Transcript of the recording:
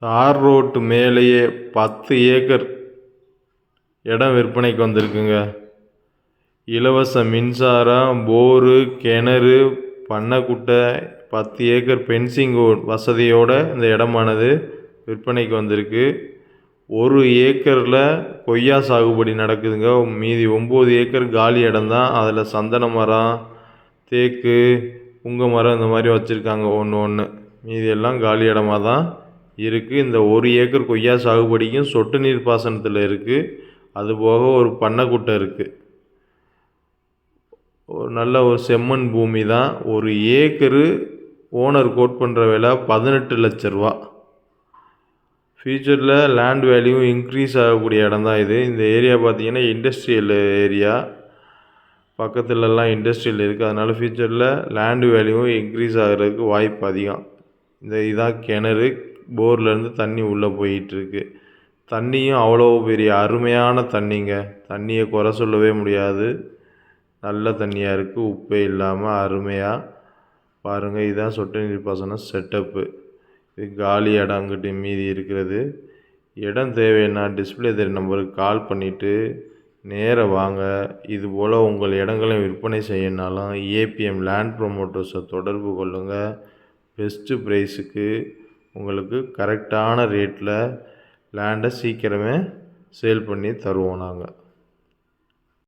தார் ரோட்டு மேலேயே 10 ஏக்கர் இடம் விற்பனைக்கு வந்திருக்குங்க. இலவச மின்சாரம், போரு, கிணறு, பண்ணைக்குட்டை, 10 ஏக்கர் பென்சிங் வசதியோடு இந்த இடமானது விற்பனைக்கு வந்திருக்கு. 1 ஏக்கரில் கொய்யா சாகுபடி நடக்குதுங்க. மீதி 9 ஏக்கர் காலி இடம் தான். அதில் சந்தன மரம், தேக்கு, புங்க மரம் இந்த மாதிரி வச்சுருக்காங்க ஒன்று. மீதி எல்லாம் காலி இடமாக தான் இருக்குது. இந்த 1 ஏக்கர் கொய்யா சாகுபடிக்கும் சொட்டு நீர் பாசனத்தில் இருக்குது. அதுபோக ஒரு பண்ணைக்குட்டை இருக்குது. ஒரு நல்ல ஒரு செம்மண் பூமி தான். 1 ஏக்கரு ஓனர் கோட் பண்ணுற விலை 18 லட்ச ரூபா. ஃப்யூச்சரில் லேண்ட் வேல்யூ இன்க்ரீஸ் ஆகக்கூடிய இடம் தான் இது. இந்த ஏரியா பார்த்திங்கன்னா இண்டஸ்ட்ரியல் ஏரியா, பக்கத்துலலாம் இண்டஸ்ட்ரியல் இருக்குது. அதனால் ஃப்யூச்சரில் லேண்ட் வேல்யூவும் இன்க்ரீஸ் ஆகிறதுக்கு வாய்ப்பு அதிகம். இதான் கிணறு, போர்லேருந்து தண்ணி உள்ளே போயிட்டுருக்கு. தண்ணியும் அவ்வளோ பெரிய அருமையான தண்ணிங்க. தண்ணியை குறை சொல்லவே முடியாது. நல்ல தண்ணியாக இருக்குது, உப்பே இல்லாமல் அருமையாக. பாருங்கள், இதுதான் சொட்டு நீர் பாசனம் செட்டப்பு. இது காலி இடம் அங்கிட்டு மீதி இருக்கிறது. இடம் தேவைன்னா டிஸ்பிளே தெரிய நம்பருக்கு கால் பண்ணிவிட்டு நேராக வாங்க. இதுபோல் உங்கள் இடங்களை விற்பனை செய்யணுனாலும் ஏபிஎம் லேண்ட் ப்ரொமோட்டர்ஸை தொடர்பு கொள்ளுங்கள். பெஸ்ட்டு ப்ரைஸுக்கு உங்களுக்கு கரெக்டான ரேட்டில் லேண்டை சீக்கிரமே சேல் பண்ணி தருவோம் நாங்கள்.